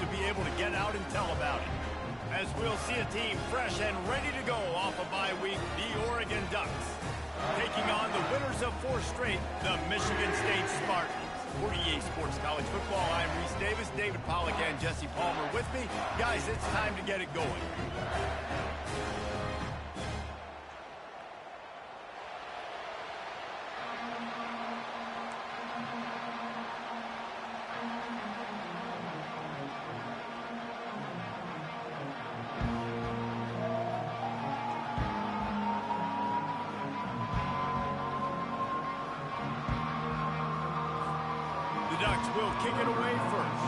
to be able to get out and tell about it. As we'll see a team fresh and ready to go off a bye week, the Oregon Ducks. Taking on the winners of 4 straight, the Michigan State Spartans. For EA Sports College Football, I'm Reese Davis, David Pollack, and Jesse Palmer with me. Guys, it's time to get it going. The Ducks will kick it away first.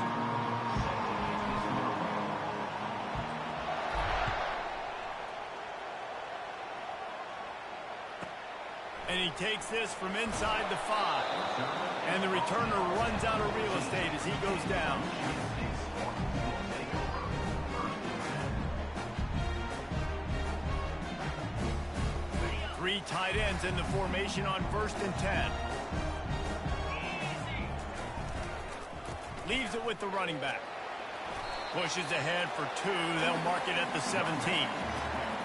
And he takes this from inside the 5. And the returner runs out of real estate as he goes down. Three tight ends in the formation on 1st and 10. Leaves it with the running back. Pushes ahead for 2. They'll mark it at the 17.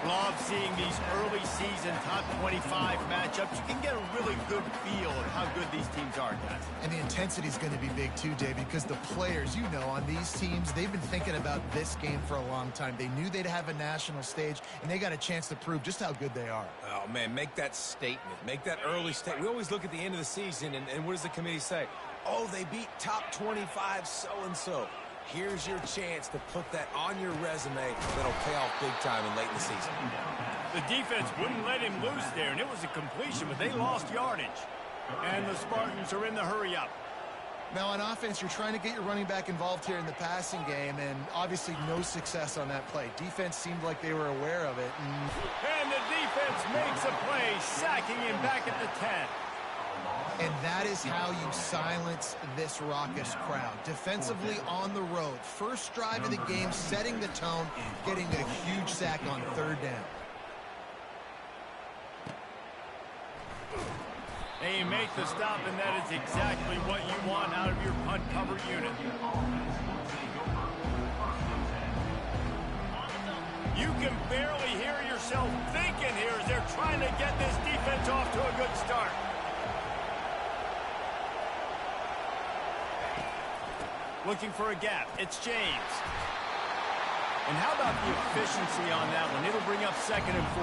Love seeing these early season top 25 matchups. You can get a really good feel of how good these teams are, guys. And the intensity is going to be big too, David, because the players, you know, on these teams, they've been thinking about this game for a long time. They knew they'd have a national stage, and they got a chance to prove just how good they are. Oh, man, make that statement. Make that early statement. We always look at the end of the season, and what does the committee say? Oh, they beat top 25 so-and-so. Here's your chance to put that on your resume that'll pay off big time and late in the season. The defense wouldn't let him loose there, and it was a completion, but they lost yardage. And the Spartans are in the hurry-up. Now, on offense, you're trying to get your running back involved here in the passing game, and obviously no success on that play. Defense seemed like they were aware of it. And the defense makes a play, sacking him back at the 10. And that is how you silence this raucous crowd. Defensively on the road. First drive of the game, setting the tone, getting a huge sack on 3rd down. They make the stop, and that is exactly what you want out of your punt cover unit. You can barely hear yourself thinking here as they're trying to get this defense off to a good start. Looking for a gap. It's James. And how about the efficiency on that one? It'll bring up 2nd and 4.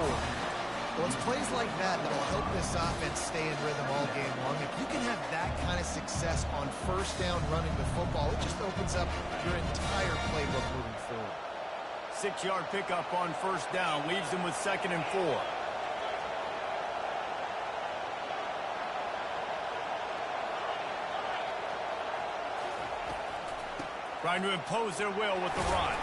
Well, it's plays like that that'll help this offense stay in rhythm all game long. If you can have that kind of success on 1st down running the football, it just opens up your entire playbook moving forward. 6-yard pickup on 1st down. Leaves them with 2nd and 4. Trying to impose their will with the run.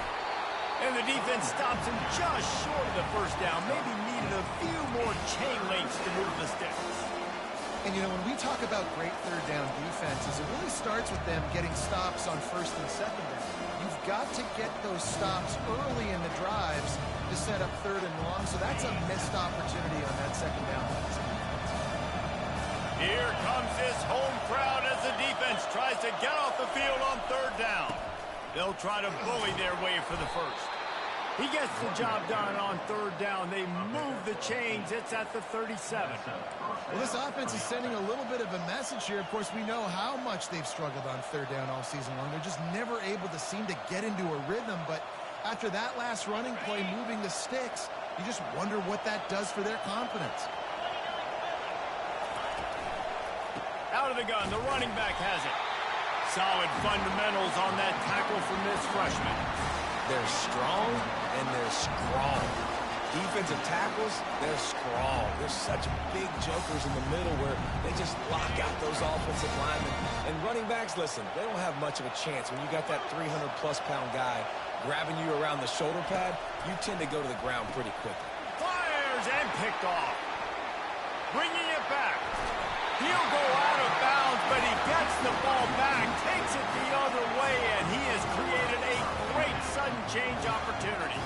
And the defense stops him just short of the 1st down. Maybe needed a few more chain links to move the sticks. And, you know, when we talk about great 3rd down defenses, it really starts with them getting stops on 1st and 2nd down. You've got to get those stops early in the drives to set up 3rd and long, so that's a missed opportunity on that 2nd down. Here comes this home crowd as the defense tries to get off the field on 3rd down. They'll try to bully their way for the 1st. He gets the job done on 3rd down. They move the chains. It's at the 37. Well, this offense is sending a little bit of a message here. Of course, we know how much they've struggled on 3rd down all season long. They're just never able to seem to get into a rhythm. But after that last running play, moving the sticks, you just wonder what that does for their confidence. Out of the gun, the running back has it. Solid fundamentals on that tackle from this freshman. They're strong and they're strong. Defensive tackles, they're strong. They're such big jokers in the middle where they just lock out those offensive linemen. And running backs, listen, they don't have much of a chance. When you got that 300-plus pound guy grabbing you around the shoulder pad, you tend to go to the ground pretty quickly. Fires and picked off. Bringing it back. He'll go out of bounds, but he gets the ball back, takes it the other way, and he has created a great sudden change opportunity.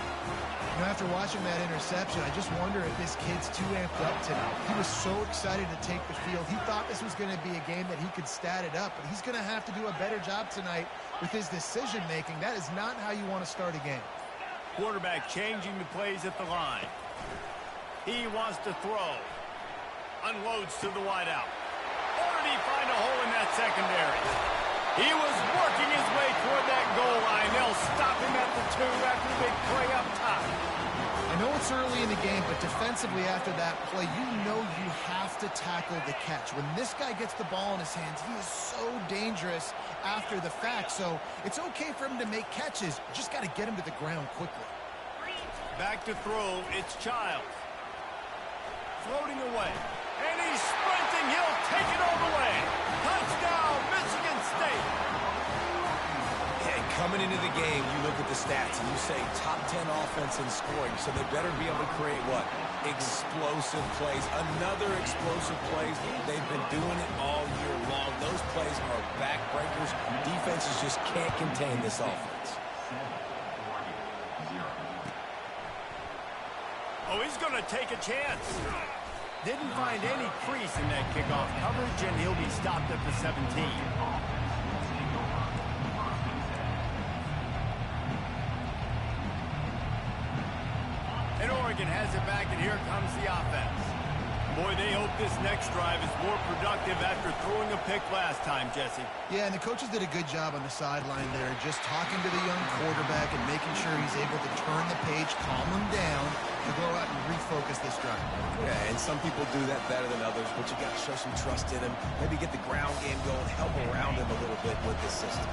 After watching that interception, I just wonder if this kid's too amped up tonight. He was so excited to take the field. He thought this was going to be a game that he could stat it up, but he's going to have to do a better job tonight with his decision-making. That is not how you want to start a game. Quarterback changing the plays at the line. He wants to throw. Unloads to the wideout. Or did he find a hole in that secondary? He was working his way toward that goal line. They'll stop him at the 2 after the big play up top. I know it's early in the game, but defensively after that play, you know you have to tackle the catch. When this guy gets the ball in his hands, he is so dangerous after the fact. So it's okay for him to make catches. You just got to get him to the ground quickly. Back to throw. It's Childs. Floating away. And he's sprinting. He'll take it all the way. Touchdown, Michigan State. And coming into the game, you look at the stats and you say top 10 offense in scoring, so they better be able to create what? Explosive plays. Another explosive plays. They've been doing it all year long. Those plays are backbreakers. Defenses just can't contain this offense. Oh, he's going to take a chance. Didn't find any crease in that kickoff coverage, and he'll be stopped at the 17. And Oregon has it back, and here comes the offense. Boy, they hope this next drive is more productive after throwing a pick last time, Jesse. Yeah, and the coaches did a good job on the sideline there, just talking to the young quarterback and making sure he's able to turn the page, calm him down, to go out and refocus this drive. Yeah, and some people do that better than others, but you got to show some trust in him, maybe get the ground game going, help around him a little bit with this system.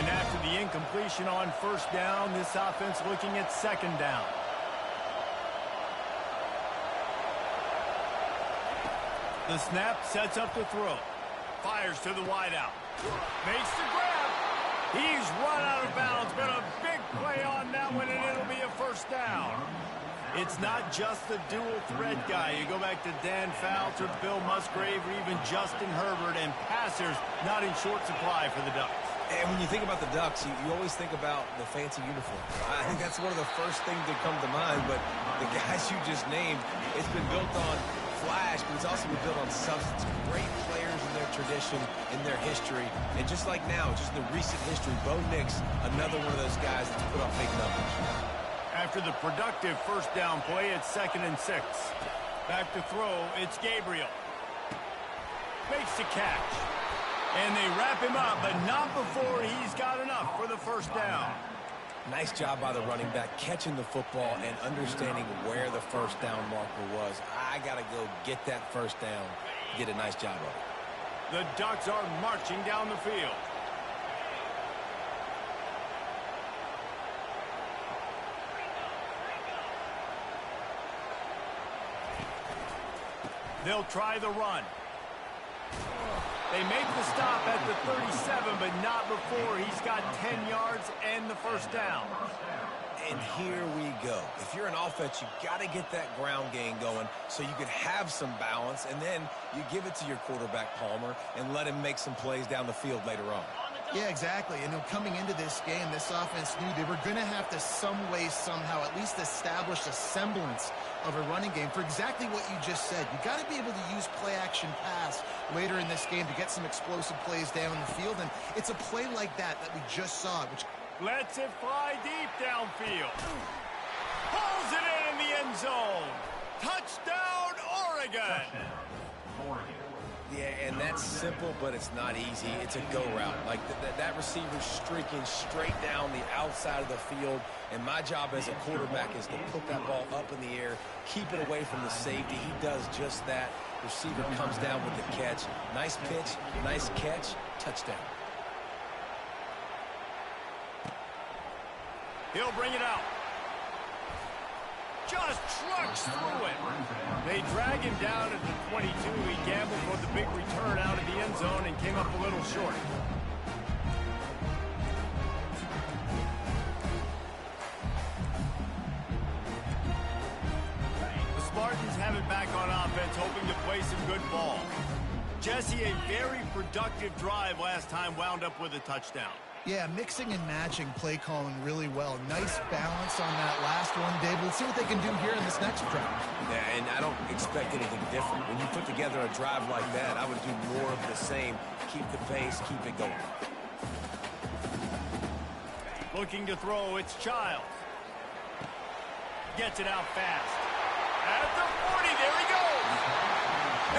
And after the incompletion on first down, this offense looking at second down. The snap sets up the throw. Fires to the wideout. Makes the grab. He's run out of bounds, but a big play on that one, and it'll be a first down. It's not just the dual threat guy. You go back to Dan Fouts or Bill Musgrave or even Justin Herbert, and passers not in short supply for the Ducks. And when you think about the Ducks, you always think about the fancy uniform. I think that's one of the first things that come to mind, but the guys you just named, it's been built on flash, but it's also been built on substance. Great players in their tradition, in their history, and just like now, just in the recent history, Bo Nix, another one of those guys that's put up big numbers. After the productive first down play, it's 2nd and 6. Back to throw, it's Gabriel. Makes the catch. And they wrap him up, but not before he's got enough for the first down. Nice job by the running back, catching the football and understanding where the first down marker was. I got to go get that first down. Get a nice job of it. The Ducks are marching down the field. They'll try the run. They make the stop at the 37, but not before he's got 10 yards and the first down. And here we go. If you're an offense, you got to get that ground game going so you can have some balance, and then you give it to your quarterback, Palmer, and let him make some plays down the field later on. Yeah, exactly. And coming into this game, this offense knew they were going to have to some way, somehow, at least establish a semblance of a running game for exactly what you just said. You got to be able to use play-action pass later in this game to get some explosive plays down the field, and it's a play like that we just saw, which lets it fly deep downfield. Pulls it in the end zone. Touchdown, Oregon. Yeah, and that's simple, but it's not easy. It's a go route. Like that receiver's streaking straight down the outside of the field, and my job as a quarterback is to put that ball up in the air, keep it away from the safety. He does just that. Receiver comes down with the catch. Nice pitch, nice catch, touchdown. He'll bring it out. Just trucks through it. They drag him down at the 22. He gambled for the big return out of the end zone and came up a little short. The Spartans have it back on offense, hoping to play some good ball. Jesse, a very productive drive last time wound up with a touchdown. Yeah, mixing and matching play calling really well. Nice balance on that last one, Dave. Let's see what they can do here in this next drive. Yeah, and I don't expect anything different. When you put together a drive like that, I would do more of the same. Keep the pace, keep it going. Looking to throw, it's Childs. Gets it out fast. At the 40, there he goes.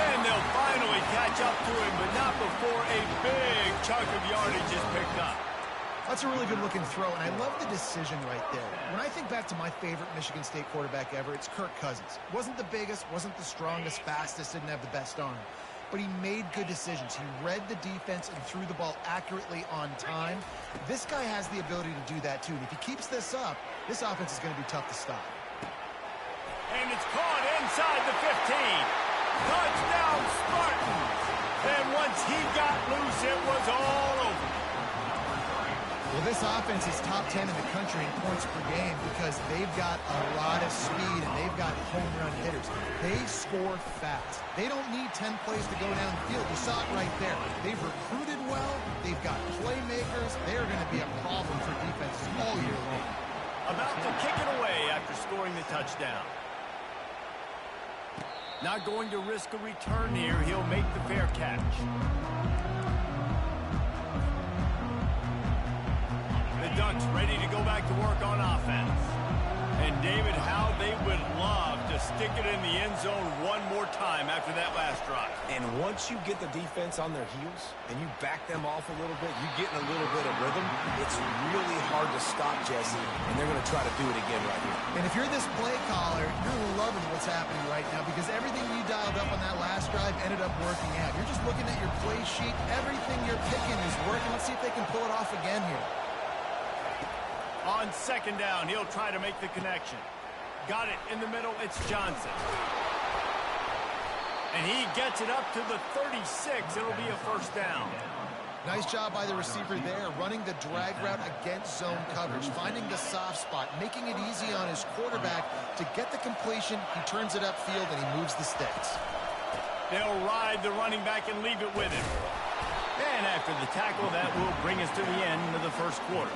And they'll finally catch up to him, but not before a big chunk of yardage is picked up. That's a really good-looking throw, and I love the decision right there. When I think back to my favorite Michigan State quarterback ever, it's Kirk Cousins. Wasn't the biggest, wasn't the strongest, fastest, didn't have the best arm. But he made good decisions. He read the defense and threw the ball accurately on time. This guy has the ability to do that, too. And if he keeps this up, this offense is going to be tough to stop. And it's caught inside the 15. Touchdown, Spartans! And once he got loose, it was all over. Well, this offense is top 10 in the country in points per game because they've got a lot of speed and they've got home run hitters. They score fast. They don't need 10 plays to go down the field. You saw it right there. They've recruited well. They've got playmakers. They're going to be a problem for defenses all year long. About to kick it away after scoring the touchdown. Not going to risk a return here. He'll make the fair catch. The Ducks ready to go back to work on offense. And David, how they would love to stick it in the end zone one more time after that last drive. And once you get the defense on their heels and you back them off a little bit, you get in a little bit of rhythm, it's really hard to stop, Jesse, and they're going to try to do it again right here. And if you're this play caller, you're loving what's happening right now because everything you dialed up on that last drive ended up working out. You're just looking at your play sheet. Everything you're picking is working. Let's see if they can pull it off again here. On second down, he'll try to make the connection. Got it in the middle, it's Johnson. And he gets it up to the 36. It'll be a first down. Nice job by the receiver there, running the drag route against zone coverage, finding the soft spot, making it easy on his quarterback to get the completion. He turns it upfield, and he moves the sticks. They'll ride the running back and leave it with him. And after the tackle, that will bring us to the end of the first quarter.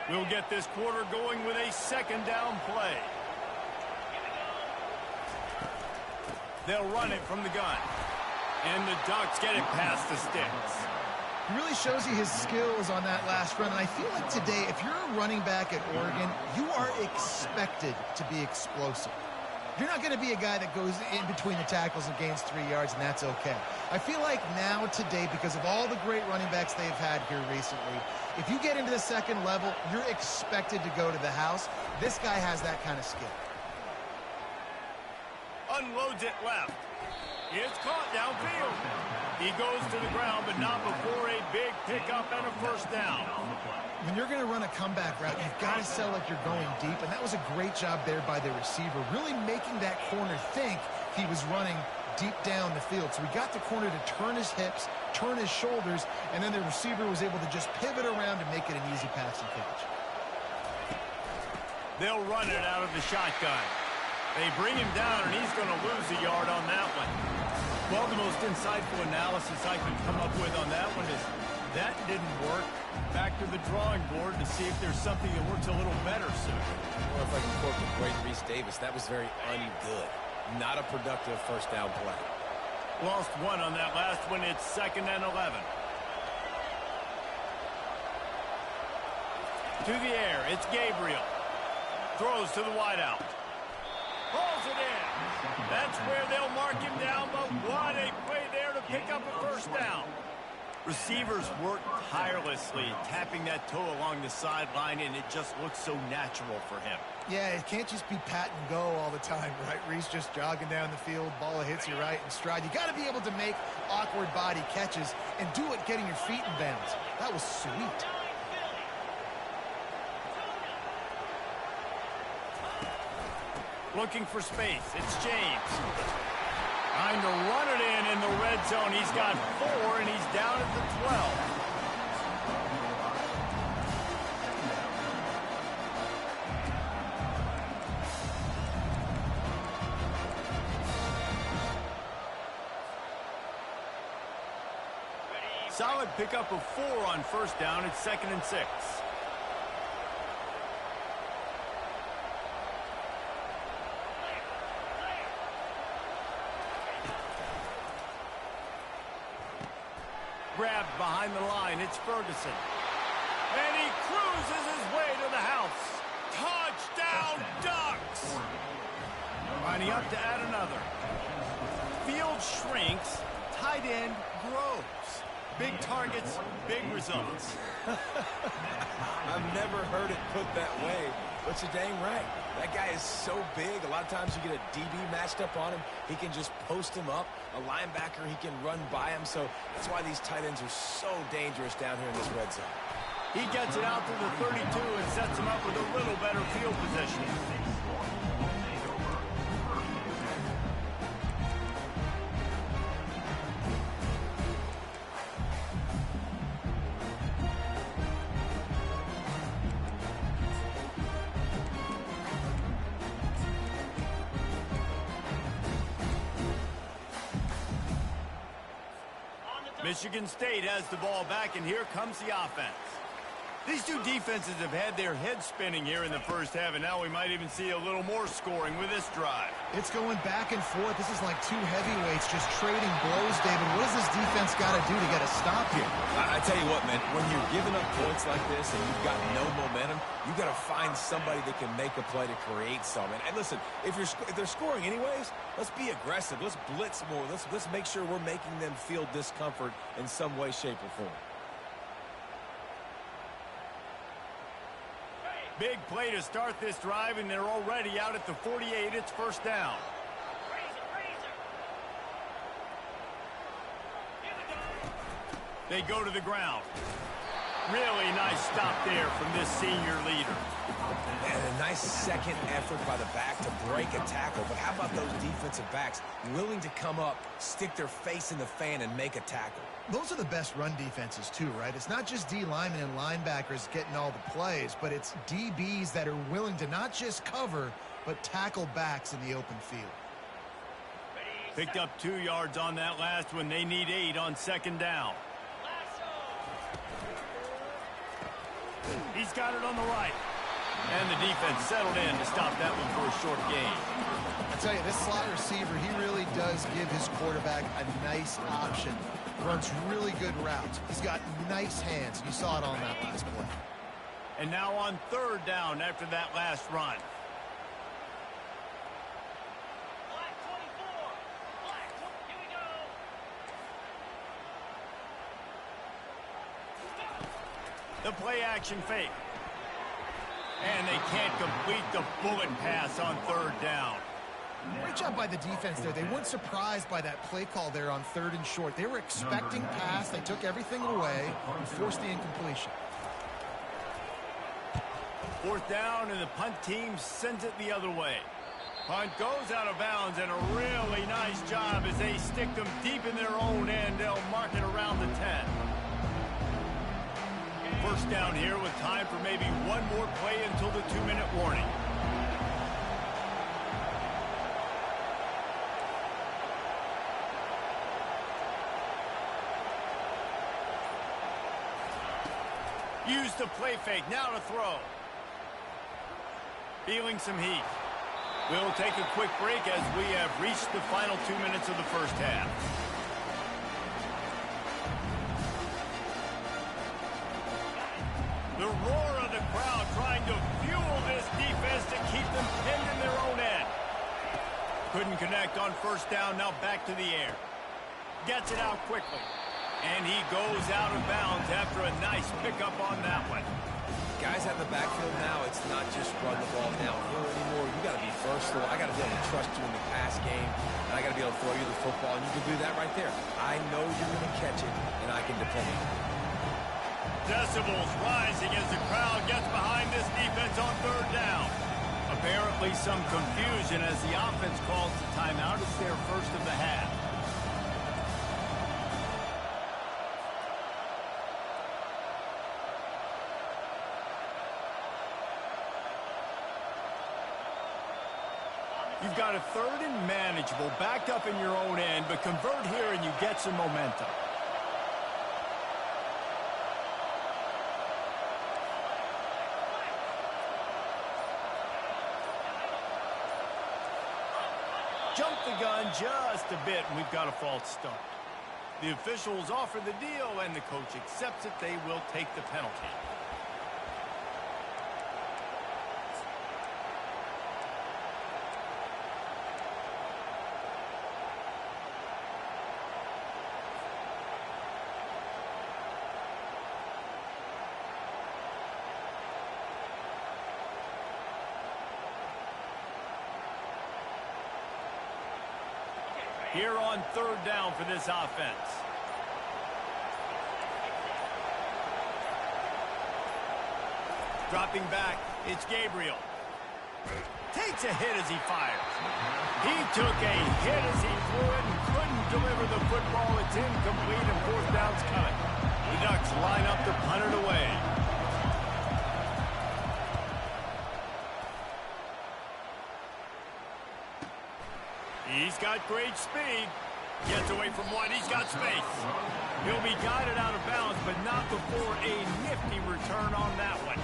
We'll get this quarter going with a second down play. They'll run it from the gun. And the Ducks get it past the sticks. He really shows you his skills on that last run. And I feel like today, if you're a running back at Oregon, you are expected to be explosive. You're not going to be a guy that goes in between the tackles and gains 3 yards, and that's okay. I feel like now today, because of all the great running backs they've had here recently, if you get into the second level, you're expected to go to the house. This guy has that kind of skill. Unloads it left. It's caught downfield. He goes to the ground, but not before a big pickup and a first down. When you're going to run a comeback route, you've got to sell like you're going deep, and that was a great job there by the receiver, really making that corner think he was running deep down the field. So he got the corner to turn his hips, turn his shoulders, and then the receiver was able to just pivot around and make it an easy passing catch. They'll run it out of the shotgun. They bring him down, and he's going to lose a yard on that one. Well, the most insightful analysis I could come up with on that one is that didn't work. Back to the drawing board to see if there's something that works a little better soon. Or if I can quote the great Reese Davis, that was very ungood. Not a productive first down play. Lost one on that last one. It's 2nd and 11. To the air, it's Gabriel. Throws to the wideout. Pulls it in. That's where they'll mark him down, but what a play there to pick up a first down. Receivers work tirelessly, tapping that toe along the sideline, and it just looks so natural for him. Yeah, it can't just be pat and go all the time, right? Reese just jogging down the field, ball hits you right in stride. You got to be able to make awkward body catches and do it getting your feet in bounds. That was sweet. Looking for space. It's James. Trying to run it in the red zone. He's got 4, and he's down at the 12. Solid pickup of 4 on first down. It's 2nd and 6. Grabbed behind the line. It's Ferguson. And he cruises his way to the house. Touchdown, Ducks! Lining up to add another. Field shrinks. Tight end grows. Big targets, big results. I've never heard it put that way, but you're dang right. That guy is so big. A lot of times you get a DB matched up on him. He can just post him up. A linebacker, he can run by him. So that's why these tight ends are so dangerous down here in this red zone. He gets it out to the 32 and sets him up with a little better field position. Michigan State has the ball back, and here comes the offense. These two defenses have had their heads spinning here in the first half, and now we might even see a little more scoring with this drive. It's going back and forth. This is like two heavyweights just trading blows, David. What does this defense got to do to get a stop here? I tell you what, man, when you're giving up points like this and you've got no momentum, you got to find somebody that can make a play to create some. And listen, if they're scoring anyways, let's be aggressive. Let's blitz more. Let's make sure we're making them feel discomfort in some way, shape, or form. Big play to start this drive, and they're already out at the 48. It's first down. They go to the ground. Really nice stop there from this senior leader. And a nice second effort by the back to break a tackle. But how about those defensive backs willing to come up, stick their face in the fan, and make a tackle? Those are the best run defenses, too, right? It's not just D linemen and linebackers getting all the plays, but it's DBs that are willing to not just cover, but tackle backs in the open field. Picked up 2 yards on that last one. They need 8 on second down. He's got it on the right. And the defense settled in to stop that one for a short gain. I tell you, this slot receiver, he really does give his quarterback a nice option. Runs really good routes. He's got nice hands. You saw it on that last play. And now on third down after that last run. The play action fake. And they can't complete the bullet pass on third down. Great job by the defense there. They weren't surprised by that play call there on 3rd and short. They were expecting pass. They took everything away and forced the incompletion. 4th down, and the punt team sends it the other way. Punt goes out of bounds, and a really nice job as they stick them deep in their own end. They'll mark it around the 10. First down here with time for maybe one more play until the 2-minute warning. Use the play fake, now to throw. Feeling some heat. We'll take a quick break as we have reached the final 2 minutes of the first half. The roar of the crowd trying to fuel this defense to keep them pinned in their own end. Couldn't connect on first down, now back to the air. Gets it out quickly. And he goes out of bounds after a nice pickup on that one. Guys at the backfield now, it's not just run the ball downhill anymore. You got to be versatile. I got to be able to trust you in the pass game, and I got to be able to throw you the football, and you can do that right there. I know you're going to catch it, and I can depend on it. Decibels rising as the crowd gets behind this defense on third down. A Apparently some confusion as the offense calls the timeout. It's their first of the half. You've got a third and manageable, backed up in your own end, but convert here and you get some momentum. Jump the gun just a bit, and we've got a false start. The officials offer the deal, and the coach accepts it. They will take the penalty. Here on third down for this offense. Dropping back, it's Gabriel. Takes a hit as he fires. He took a hit as he threw it and couldn't deliver the football. It's incomplete and fourth down's coming. The Ducks line up to punt it away. He's got great speed. Gets away from one. He's got space. He'll be guided out of bounds, but not before a nifty return on that one.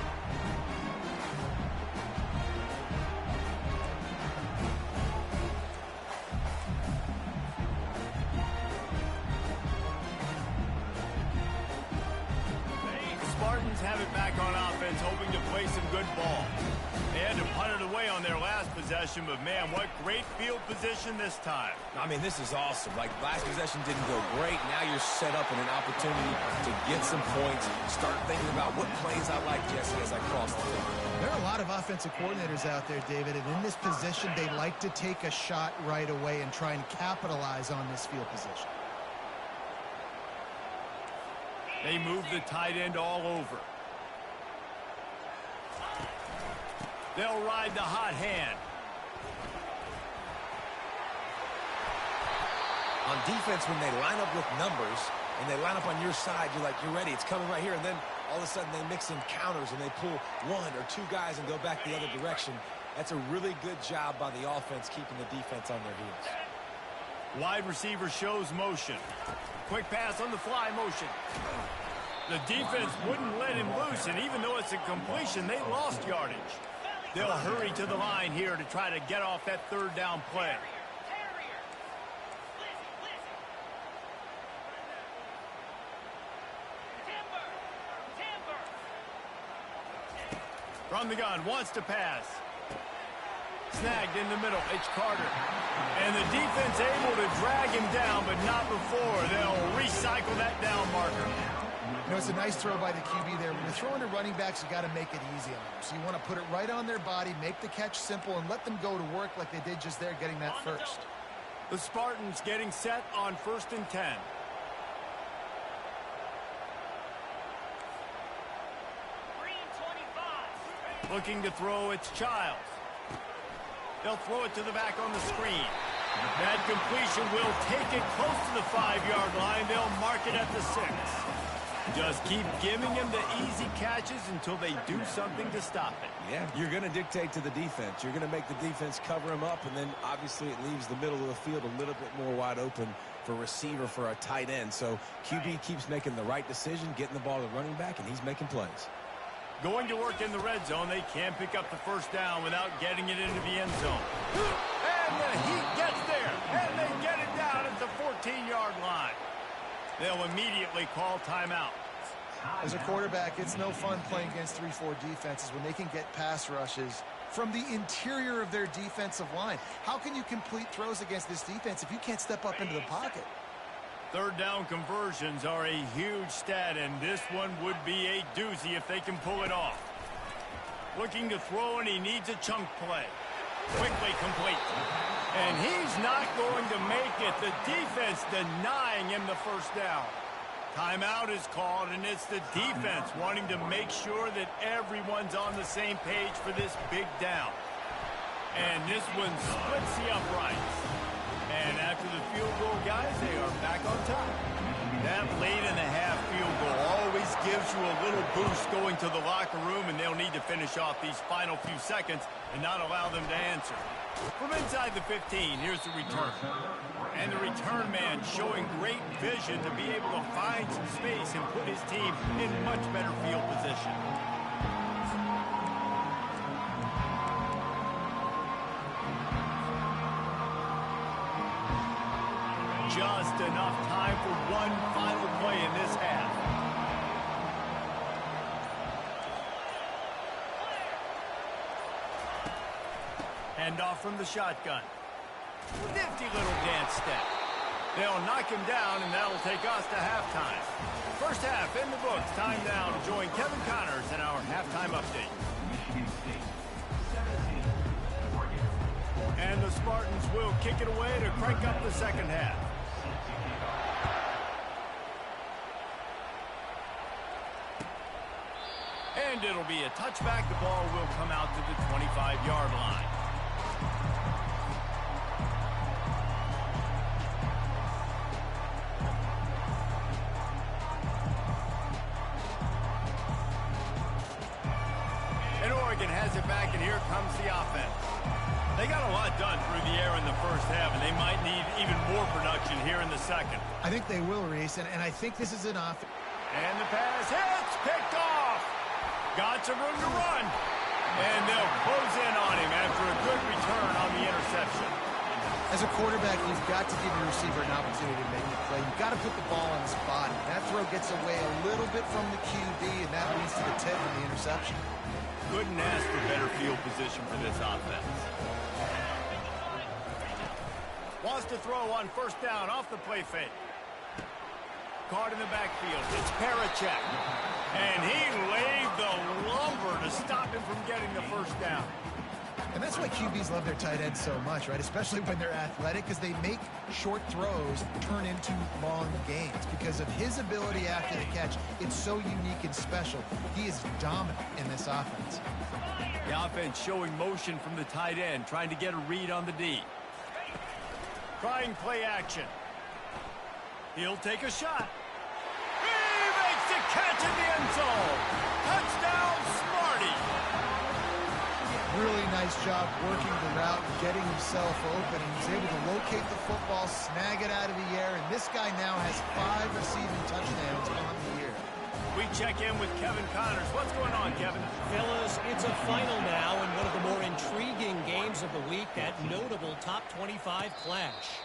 The Spartans have it back on offense, hoping to play some good ball. They had to punt it away on their last possession, but man, what great field position this time. I mean, this is awesome. Like, last possession didn't go great. Now you're set up in an opportunity to get some points. Start thinking about what plays I like, Jesse, as I cross the field. There are a lot of offensive coordinators out there, David, and in this position, they like to take a shot right away and try and capitalize on this field position. They move the tight end all over. They'll ride the hot hand. On defense, when they line up with numbers and they line up on your side, you're like, you're ready, it's coming right here. And then all of a sudden they mix in counters and they pull one or two guys and go back the other direction. That's a really good job by the offense keeping the defense on their heels. Wide receiver shows motion. Quick pass on the fly motion. The defense wouldn't let him loose, and even though it's a completion, they lost yardage. They'll hurry to the line here to try to get off that third down play. From the gun, wants to pass. Snagged in the middle, it's Carter. And the defense able to drag him down, but not before. They'll recycle that down marker. You know, it's a nice throw by the QB there. When you're throwing to running backs, you got to make it easy on them. So you want to put it right on their body, make the catch simple, and let them go to work like they did just there, getting that first. The Spartans getting set on 1st and 10. Looking to throw, it's Childs. They'll throw it to the back on the screen. That completion will take it close to the 5-yard line. They'll mark it at the 6. Just keep giving him the easy catches until they do something to stop it. Yeah, you're going to dictate to the defense. You're going to make the defense cover him up, and then obviously it leaves the middle of the field a little bit more wide open for receiver, for a tight end. So QB keeps making the right decision, getting the ball to running back, and he's making plays. Going to work in the red zone. They can't pick up the first down without getting it into the end zone. And the Heat gets there, and they get it down at the 14-yard line. They'll immediately call timeout. As a quarterback, it's no fun playing against 3-4 defenses when they can get pass rushes from the interior of their defensive line. How can you complete throws against this defense if you can't step up into the pocket? Third down conversions are a huge stat, and this one would be a doozy if they can pull it off. Looking to throw, and he needs a chunk play. Quickly complete. And he's not going to make it. The defense denying him the first down. Timeout is called, and it's the defense wanting to make sure that everyone's on the same page for this big down. And this one splits the uprights. And after the field goal, guys, they are back on top. That late in the half field goal always gives you a little boost going to the locker room, and they'll need to finish off these final few seconds and not allow them to answer. From inside the 15, here's the return. And the return man showing great vision to be able to find some space and put his team in much better field position. Just enough time for one final play in this half. Hand off from the shotgun. Nifty little dance step. They'll knock him down, and that'll take us to halftime. First half in the books. Time now to join Kevin Connors in our halftime update. And the Spartans will kick it away to crank up the second half. And it'll be a touchback. The ball will come out to the 25-yard line. And Oregon has it back, and here comes the offense. They got a lot done through the air in the first half, and they might need even more production here in the second. I think they will, Reese, and I think this is enough. And the pass hits, picked off. Got some room to run. And they'll close in on him after a good return on the interception. As a quarterback, you've got to give your receiver an opportunity to make the play. You've got to put the ball on his body. That throw gets away a little bit from the QB, and that leads to the tip and the interception. Couldn't ask for better field position for this offense. Wants to throw on first down off the play fake. Caught in the backfield. It's Parachek. And he laid the lumber to stop him from getting the first down. And that's why QBs love their tight ends so much, right? Especially when they're athletic, because they make short throws turn into long gains. Because of his ability after the catch, it's so unique and special. He is dominant in this offense. The offense showing motion from the tight end, trying to get a read on the D. Trying play action. He'll take a shot. He makes the catch in the end zone. Touchdown, Smarty. Really nice job working the route and getting himself open. He was able to locate the football, snag it out of the air, and this guy now has 5 receiving touchdowns on the year. We check in with Kevin Connors. What's going on, Kevin? Fellas, it's a final now in one of the more intriguing games of the week, that notable top 25 clash.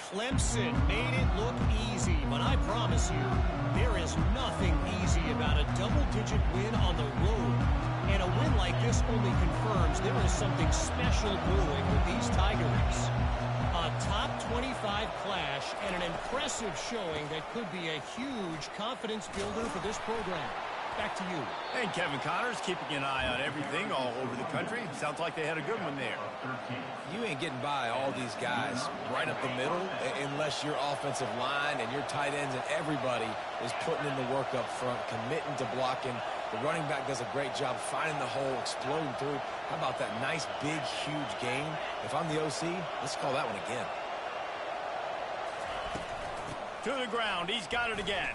Clemson made it look easy, but I promise you, there is nothing easy about a double-digit win on the road. And a win like this only confirms there is something special brewing with these Tigers. A top 25 clash and an impressive showing that could be a huge confidence builder for this program. Back to you. And Kevin Connors keeping an eye on everything all over the country. Sounds like they had a good one there. You ain't getting by all these guys right up the middle unless your offensive line and your tight ends and everybody is putting in the work up front, committing to blocking. The running back does a great job finding the hole, exploding through. How about that nice, big, huge gain? If I'm the OC, let's call that one again. To the ground. He's got it again.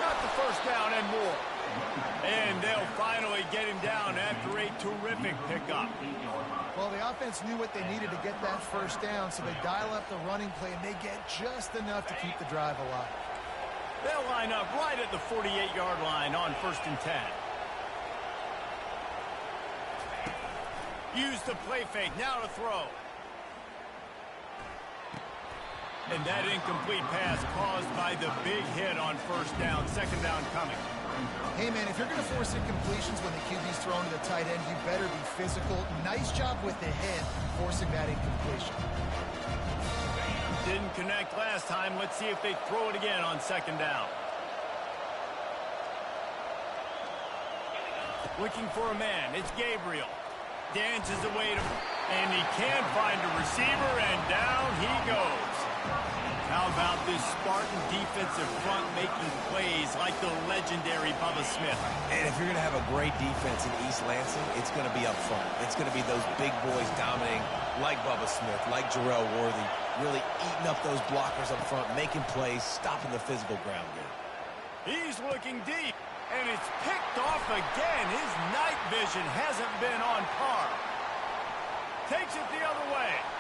Got the first down and more. And they'll finally get him down after a terrific pickup. Well, the offense knew what they needed to get that first down, so they dial up the running play, and they get just enough to keep the drive alive. They'll line up right at the 48-yard line on 1st and 10. Use the play fake. Now to throw. And that incomplete pass caused by the big hit on first down. 2nd down coming. Hey, man, if you're going to force incompletions when the QB's throwing to the tight end, you better be physical. Nice job with the hit, forcing that incompletion. Didn't connect last time. Let's see if they throw it again on 2nd down. Looking for a man. It's Gabriel. Dances away to... And he can't find a receiver, and down he goes. How about this Spartan defensive front making plays like the legendary Bubba Smith? And if you're going to have a great defense in East Lansing, it's going to be up front. It's going to be those big boys dominating like Bubba Smith, like Jarrell Worthy, really eating up those blockers up front, making plays, stopping the physical ground game. He's looking deep, and it's picked off again. His night vision hasn't been on par. Takes it the other way.